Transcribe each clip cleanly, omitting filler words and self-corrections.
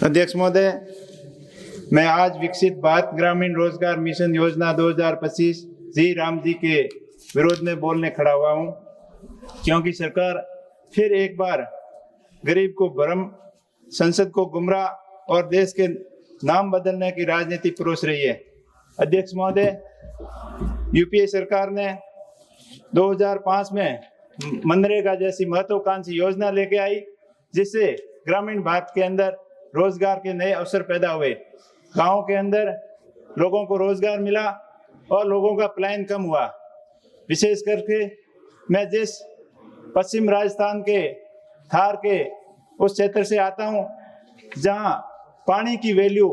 अध्यक्ष महोदय, मैं आज विकसित भारत ग्रामीण रोजगार मिशन योजना 2025 जी राम जी के विरोध में बोलने खड़ा हुआ हूं, क्योंकि सरकार फिर एक बार गरीब को भ्रम, संसद को गुमराह और देश के नाम बदलने की राजनीति परोस रही है। अध्यक्ष महोदय, यूपीए सरकार ने 2005 में मनरेगा जैसी महत्वाकांक्षी योजना लेके आई, जिससे ग्रामीण भारत के अंदर रोजगार के नए अवसर पैदा हुए। गांव के अंदर लोगों को रोजगार मिला और लोगों का पलायन कम हुआ। विशेष करके मैं जिस पश्चिम राजस्थान के थार के उस क्षेत्र से आता हूं, जहां पानी की वैल्यू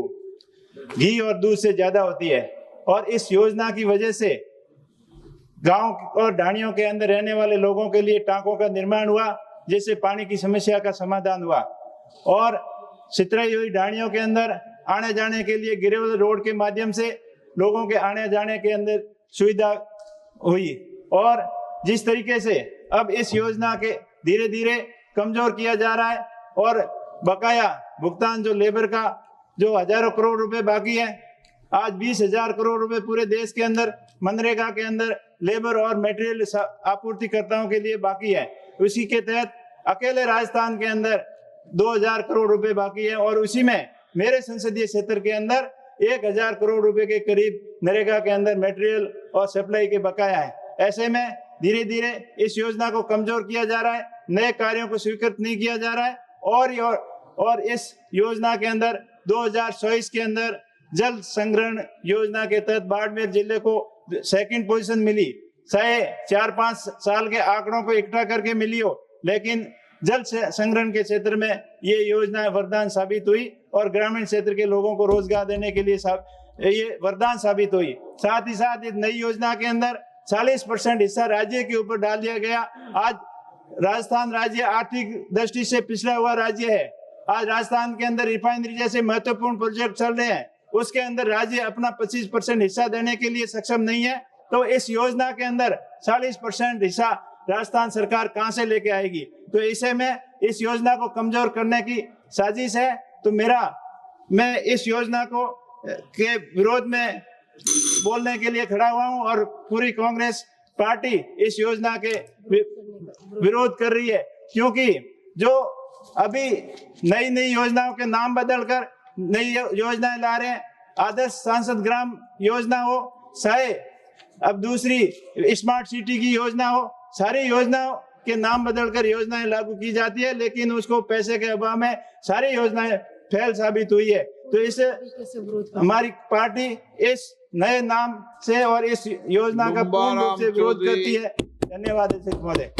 घी और दूध से ज्यादा होती है, और इस योजना की वजह से गांव और ढाणियों के अंदर रहने वाले लोगों के लिए टांकों का निर्माण हुआ, जिससे पानी की समस्या का समाधान हुआ। और सितराई हुई ढाणियों के अंदर आने जाने के लिए गिरेवल रोड के माध्यम से लोगों के आने जाने के अंदर सुविधा हुई। और जिस तरीके से अब इस योजना के धीरे धीरे कमजोर किया जा रहा है, और बकाया भुगतान जो लेबर का जो हजारों करोड़ रुपए बाकी है, आज 20,000 करोड़ रुपए पूरे देश के अंदर मनरेगा के अंदर लेबर और मटेरियल आपूर्तिकर्ताओं के लिए बाकी है। उसी के तहत अकेले राजस्थान के अंदर 2,000 करोड़ रुपए बाकी है, और उसी में मेरे संसदीय क्षेत्र के अंदर 1,000 करोड़ रुपए के करीब नरेगा के अंदर मटेरियल और सप्लाई के बकाया है। ऐसे में धीरे धीरे इस योजना को कमजोर किया जा रहा है, नए कार्यों को स्वीकृत नहीं किया जा रहा है। और इस योजना के अंदर 2024 के अंदर जल संग्रहण योजना के तहत बाड़मेर जिले को 2nd पोजीशन मिली। चाहे 4-5 साल के आंकड़ों को इकट्ठा करके मिली हो, लेकिन जल संग्रहण के क्षेत्र में ये योजना वरदान साबित हुई और ग्रामीण क्षेत्र के लोगों को रोजगार देने के लिए ये वरदान साबित हुई। साथ ही साथ इस नई योजना के अंदर 40% हिस्सा राज्य के ऊपर डाल दिया गया। आज राजस्थान राज्य आर्थिक दृष्टि से पिछड़ा हुआ राज्य है। आज राजस्थान के अंदर रिफाइनरी जैसे महत्वपूर्ण प्रोजेक्ट चल रहे हैं, उसके अंदर राज्य अपना 25% हिस्सा देने के लिए सक्षम नहीं है। तो इस योजना के अंदर 40% हिस्सा राजस्थान सरकार कहां से लेके आएगी? तो ऐसे में इस योजना को कमजोर करने की साजिश है। तो मैं इस योजना को के विरोध में बोलने के लिए खड़ा हुआ हूं, और पूरी कांग्रेस पार्टी इस योजना के विरोध कर रही है, क्योंकि जो अभी नई नई योजनाओं के नाम बदलकर नई योजनाएं ला रहे हैं, आदर्श सांसद ग्राम योजना हो, चाहे अब दूसरी स्मार्ट सिटी की योजना हो, सारी योजनाओं के नाम बदलकर योजनाएं लागू की जाती है, लेकिन उसको पैसे के अभाव में सारी योजनाएं फेल साबित हुई है। तो इसे हमारी पार्टी इस नए नाम से और इस योजना का पूर्ण रूप से विरोध करती है। धन्यवाद अध्यक्ष महोदय।